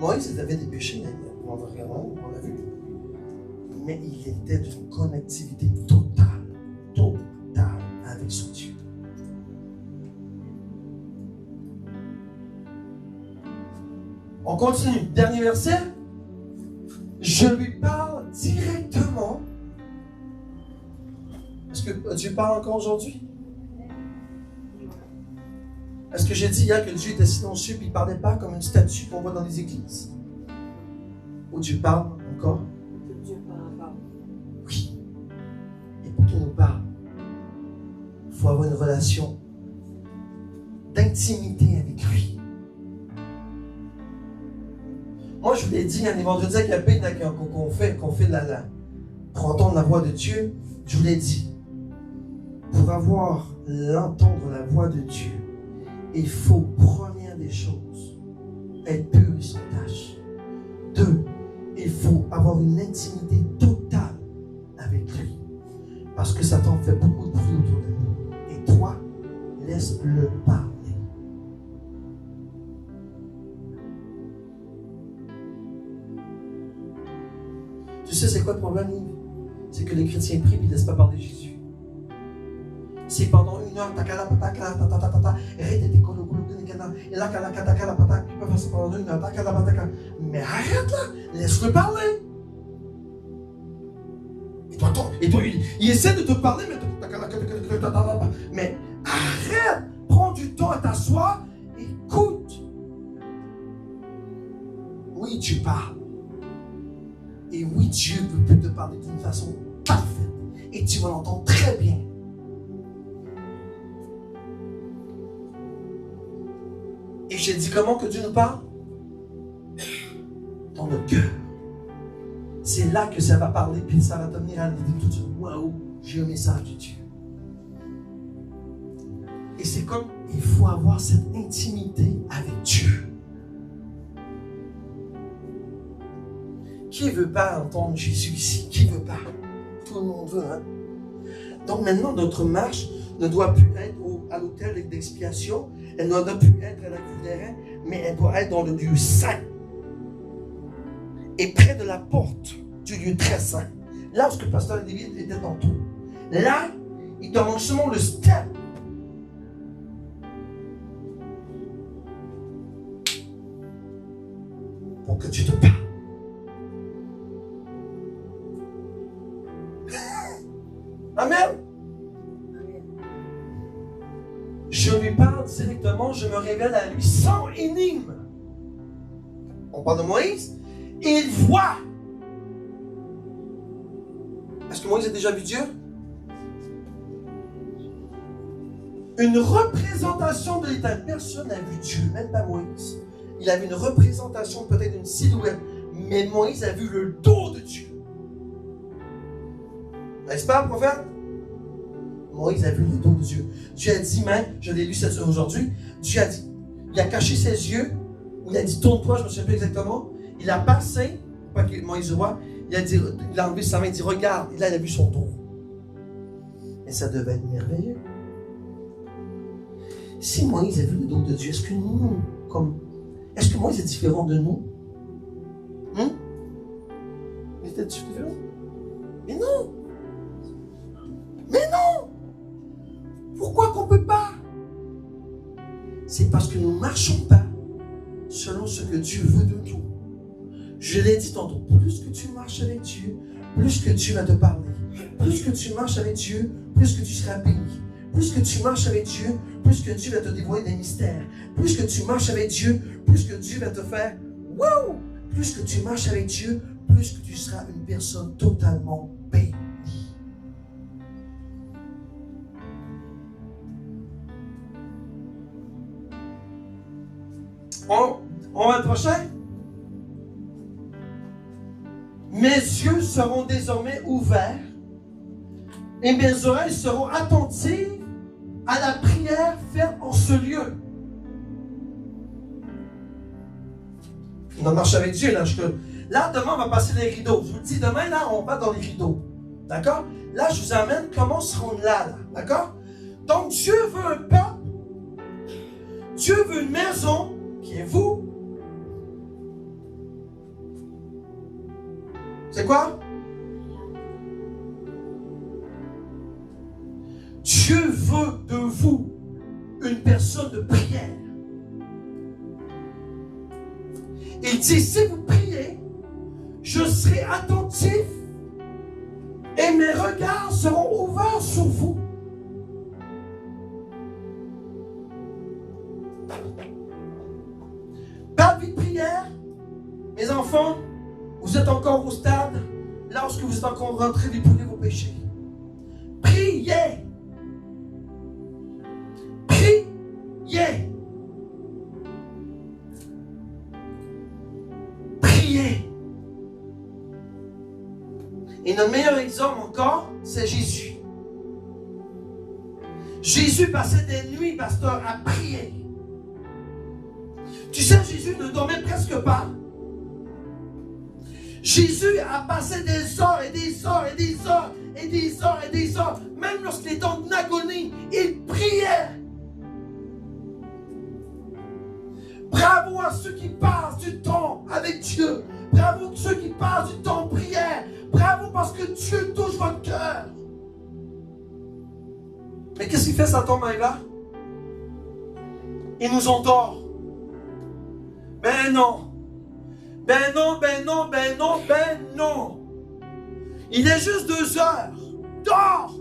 Moïse avait des péchés, on l'a vu. Mais il était d'une connectivité totale avec son Dieu. On continue. Dernier verset. Je lui parle directement. Est-ce que Dieu parle encore aujourd'hui? Est-ce que j'ai dit hier que Dieu était silencieux et il ne parlait pas comme une statue qu'on voit dans les églises? Ou Dieu parle encore? Dieu parle encore. Oui. Et pour qu'il nous parle, il faut avoir une relation d'intimité avec lui. Moi, je vous l'ai dit, les vendredis à Capé, qu'on fait pour entendre la voix de Dieu, je vous l'ai dit. Pour l'entendre la voix de Dieu, il faut, première des choses, être pur et sans tache. 2, il faut avoir une intimité totale avec lui. Parce que Satan fait beaucoup de bruit autour de nous. Et 3, laisse-le parler. Tu sais, c'est quoi le problème, Yves? C'est que les chrétiens prient et ne laissent pas parler Jésus. C'est pendant 1 heure, mais arrête là, laisse-le parler. Et toi, il essaie de te parler, mais arrête, prends du temps à t'asseoir, écoute. Oui, Dieu parle. Et oui, Dieu peut te parler d'une façon parfaite. Et tu vas l'entendre très bien. Et j'ai dit comment que Dieu nous parle? Dans notre cœur. C'est là que ça va parler, puis ça va te venir à l'idée tout de suite. Waouh, j'ai un message de Dieu. Et c'est comme, il faut avoir cette intimité avec Dieu. Qui veut pas entendre Jésus ici? Qui veut pas? Tout le monde veut, hein? Donc maintenant, notre marche ne doit plus être à l'autel d'expiation, elle ne doit plus être à la cuillère, mais elle doit être dans le lieu saint. Et près de la porte du lieu très saint. Là où le pasteur David était tantôt. Là, il te manque seulement le step. Pour que tu te parles. Amen. Je lui parle directement, je me révèle à lui sans énigme. On parle de Moïse, et il voit. Est-ce que Moïse a déjà vu Dieu? Une représentation de l'État. Personne n'a vu Dieu, même pas Moïse. Il avait une représentation, peut-être une silhouette, mais Moïse a vu le dos de Dieu. N'est-ce pas, prophète? Moïse a vu le dos de Dieu. Dieu a dit, mais, je l'ai lu aujourd'hui, Dieu a dit, il a caché ses yeux, il a dit, tourne-toi, je ne me souviens plus exactement. Il a passé, pas que Moïse voit, il a enlevé sa main, il dit, regarde, et là, il a vu son dos. Et ça devait être merveilleux. Si Moïse a vu le dos de Dieu, est-ce que Moïse est différent de nous? Il était différent? Mais non! Mais non! Pourquoi qu'on ne peut pas? C'est parce que nous ne marchons pas selon ce que Dieu veut de nous. Je l'ai dit tantôt, plus que tu marches avec Dieu, plus que Dieu va te parler. Plus que tu marches avec Dieu, plus que tu seras béni. Plus que tu marches avec Dieu, plus que Dieu va te dévoiler des mystères. Plus que tu marches avec Dieu, plus que Dieu va te faire wow! Plus que tu marches avec Dieu, plus que tu seras une personne totalement bénie. On va le prochain. Mes yeux seront désormais ouverts et mes oreilles seront attentives à la prière faite en ce lieu. On marche avec Dieu. Là, demain, on va passer les rideaux. Je vous le dis, demain, là, on va dans les rideaux. D'accord? Là, je vous amène comment se rendre là. D'accord? Donc, Dieu veut un peuple. Dieu veut une maison qui est vous. C'est quoi? Dieu veut de vous une personne de prière. Il dit, si vous priez, je serai attentif et mes regards seront ouverts sur vous. Pas de vie de prière, mes enfants, vous êtes encore au stade, là où vous êtes encore rentrés d'épouler vos péchés. Priez. Priez. Et notre meilleur exemple encore, c'est Jésus. Jésus passait des nuits, pasteur, à prier. Tu sais, Jésus ne dormait presque pas. Jésus a passé des heures et des heures et des heures et des heures et des heures. Même lorsqu'il était en agonie, il priait. Bravo à ceux qui passent du temps avec Dieu. Bravo à ceux qui passent du temps en prière. Bravo parce que Dieu touche votre cœur. Mais qu'est-ce qu'il fait Satan, Maïla? Il nous endort. Ben non. Ben non, ben non, ben non, ben non. Il est juste 2 heures. Dors.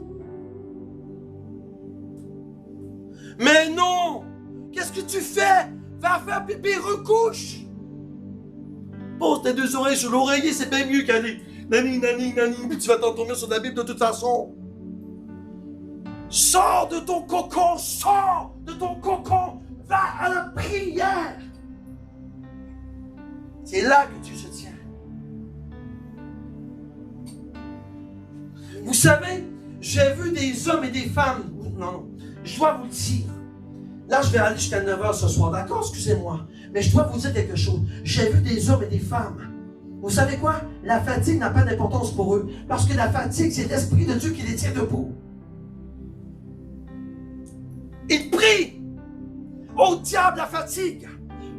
Mais non. Qu'est-ce que tu fais? Va faire pipi, recouche. Pose tes 2 oreilles sur l'oreiller, c'est bien mieux qu'aller nani, nani, nani, puis tu vas t'endormir sur la Bible de toute façon. Sors de ton cocon, sors de ton cocon, va à la prière. C'est là que Dieu se tient. Vous savez, j'ai vu des hommes et des femmes, non, je dois vous le dire. Là, je vais aller jusqu'à 9h ce soir, d'accord? Excusez-moi. Mais je dois vous dire quelque chose. J'ai vu des hommes et des femmes. Vous savez quoi? La fatigue n'a pas d'importance pour eux. Parce que la fatigue, c'est l'Esprit de Dieu qui les tient debout. Ils prient. Au diable la fatigue.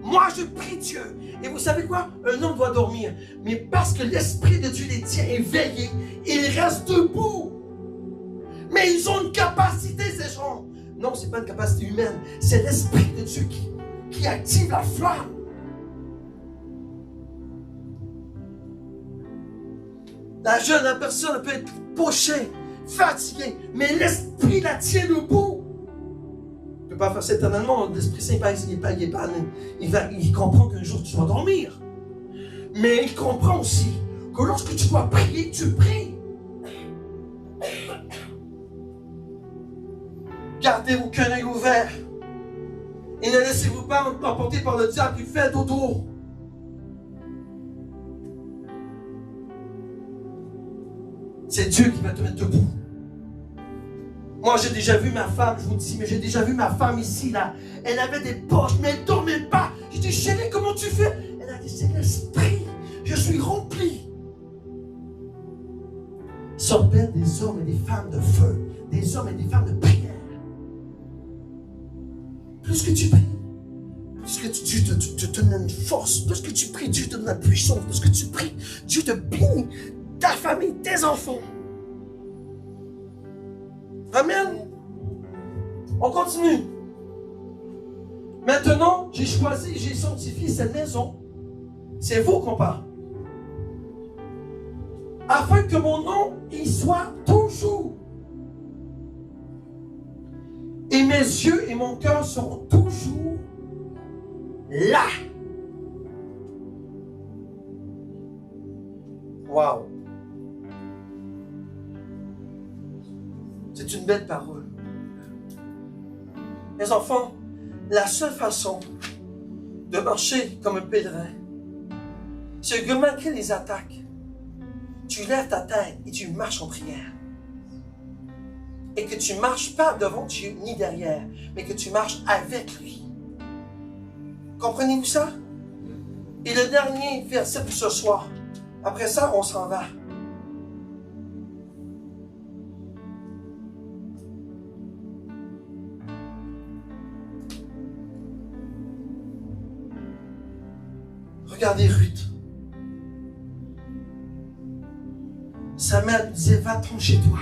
Moi, je prie Dieu. Et vous savez quoi? Un homme doit dormir. Mais parce que l'Esprit de Dieu les tient éveillés, ils restent debout. Mais ils ont une capacité, ces gens. Non, ce n'est pas une capacité humaine. C'est l'Esprit de Dieu qui active la flamme. La personne peut être pochée, fatiguée, mais l'Esprit la tient debout. Il ne peut pas faire ça éternellement. L'Esprit Saint, il comprend qu'un jour tu vas dormir. Mais il comprend aussi que lorsque tu dois prier, tu pries. Gardez aucun œil ouvert. Et ne laissez-vous pas emporter par le diable qui fait dodo. C'est Dieu qui va te mettre debout. Moi, j'ai déjà vu ma femme, je vous dis, mais j'ai déjà vu ma femme ici, là. Elle avait des poches, mais elle ne dormait pas. J'ai dit, chérie, comment tu fais? Elle a dit, c'est l'Esprit. Je suis rempli. Sortez des hommes et des femmes de feu, des hommes et des femmes de prière. Plus que tu pries, plus que Dieu te donne une force, plus que tu pries, Dieu te donne la puissance, plus que tu pries, Dieu te bénit, ta famille, tes enfants. Amen. On continue. Maintenant, j'ai choisi, j'ai sanctifié cette maison. C'est vous qu'on parle. Afin que mon nom y soit toujours. Et mes yeux et mon cœur seront toujours là. Wow. C'est une belle parole. Mes enfants, la seule façon de marcher comme un pèlerin, c'est que malgré les attaques, tu lèves ta tête et tu marches en prière. Et que tu ne marches pas devant Dieu ni derrière, mais que tu marches avec lui. Comprenez-vous ça? Et le dernier verset pour ce soir. Après ça, on s'en va. Regardez Ruth. Sa mère lui disait, va-t'en chez toi.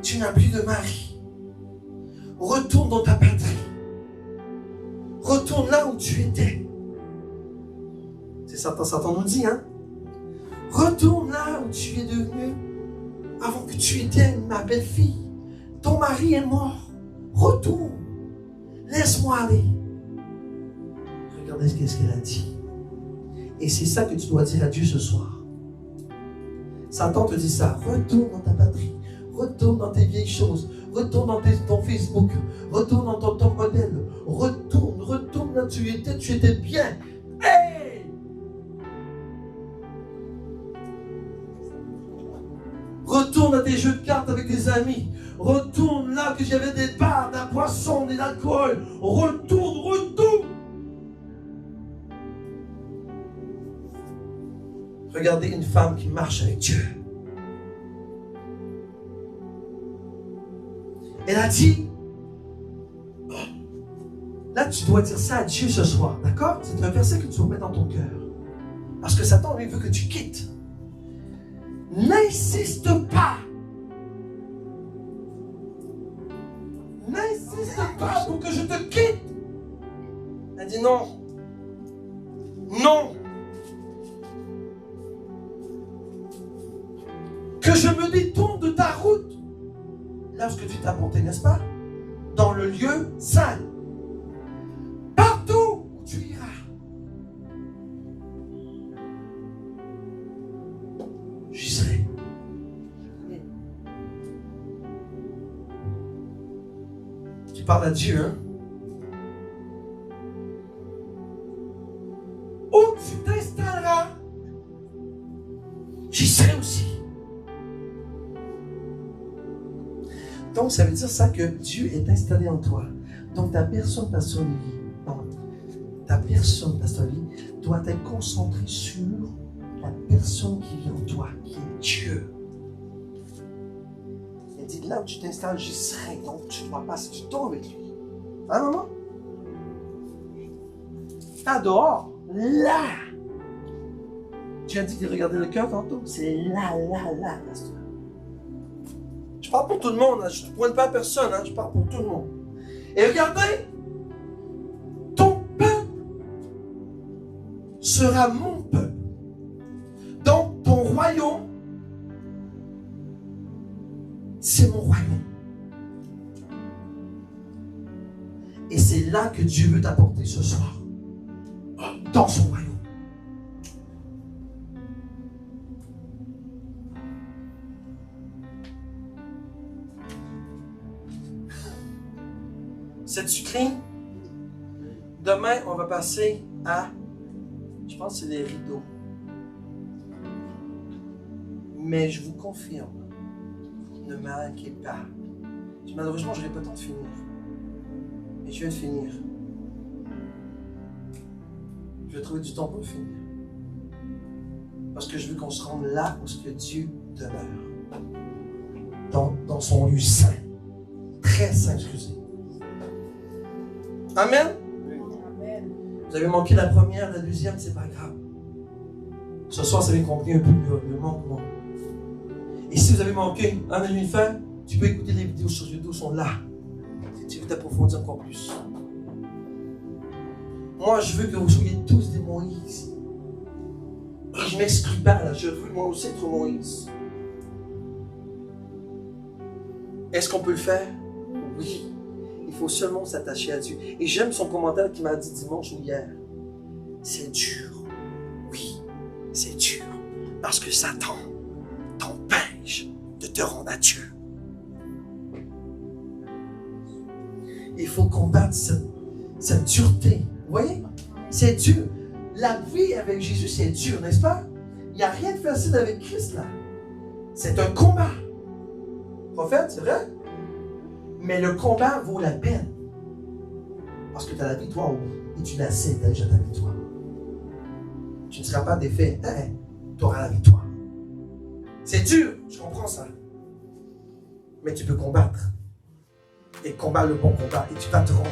Tu n'as plus de mari. Retourne dans ta patrie. Retourne là où tu étais. C'est Satan nous dit, hein? Retourne là où tu es devenu avant que tu étais ma belle-fille. Ton mari est mort. Retourne. Laisse-moi aller. Regardez ce qu'elle a dit. Et c'est ça que tu dois dire à Dieu ce soir. Satan te dit ça. Retourne dans ta patrie. Retourne dans tes vieilles choses. Retourne dans ton Facebook. Retourne dans ton modèle. Retourne là où tu étais bien. Hey! Retourne à tes jeux de cartes avec tes amis. Retourne là que j'avais des bars, d'un poisson, de l'alcool. Retourne. Regardez une femme qui marche avec Dieu. Elle a dit, là tu dois dire ça à Dieu ce soir, d'accord? C'est un verset que tu dois mettre dans ton cœur. Parce que Satan, lui, veut que tu quittes. N'insiste pas. N'insiste pas pour que je te quitte. Elle dit non. Non. Que je me détourne de ta route. Lorsque tu t'as porté, n'est-ce pas? Dans le lieu saint. Partout où tu iras. J'y serai. Tu parles à Dieu, hein? Où tu t'installeras, j'y serai aussi. Donc, ça veut dire ça que Dieu est installé en toi. Donc, ta personne, Pasteur Lévi, doit être concentrée sur la personne qui vit en toi, qui est Dieu. Il dit, là où tu t'installes, j'y serai. Donc, tu dois passer du temps avec lui. Hein, maman? Là, dehors, là. Tu as dit de regarder le cœur tantôt. C'est là, Pasteur. Je parle pour tout le monde, hein. Je ne pointe pas à personne, hein. Je parle pour tout le monde. Et regardez, ton peuple sera mon peuple. Donc, ton royaume, c'est mon royaume. Et c'est là que Dieu veut t'apporter ce soir, dans son royaume. C'est sucré. Demain, on va passer à, je pense que c'est les rideaux. Mais je vous confirme, ne m'inquiétez pas. Malheureusement, je n'ai pas le temps de finir. Mais je viens de finir. Je vais trouver du temps pour le finir. Parce que je veux qu'on se rende là où ce que Dieu demeure. Dans son lieu saint. Très saint, excusez. Amen. Vous avez manqué la première, la deuxième, c'est pas grave. Ce soir, vous avez compris un peu le manquement. Et si vous avez manqué un et une fin, tu peux écouter les vidéos sur YouTube, sont là. Si tu veux t'approfondir encore plus. Moi, je veux que vous soyez tous des Moïse. Et je ne m'exclus pas, là. Je veux moi aussi être Moïse. Est-ce qu'on peut le faire? Oui. Il faut seulement s'attacher à Dieu. Et j'aime son commentaire qui m'a dit dimanche ou hier. C'est dur. Oui, c'est dur. Parce que Satan t'empêche de te rendre à Dieu. Il faut combattre cette dureté. Vous voyez? C'est dur. La vie avec Jésus, c'est dur, n'est-ce pas? Il n'y a rien de facile avec Christ là. C'est un combat. Prophète, c'est vrai? Mais le combat vaut la peine. Parce que tu as la victoire, et tu la sais, tu as déjà ta victoire. Tu ne seras pas défait, tu auras la victoire. C'est dur, je comprends ça. Mais tu peux combattre. Et combattre le bon combat, et tu vas te rendre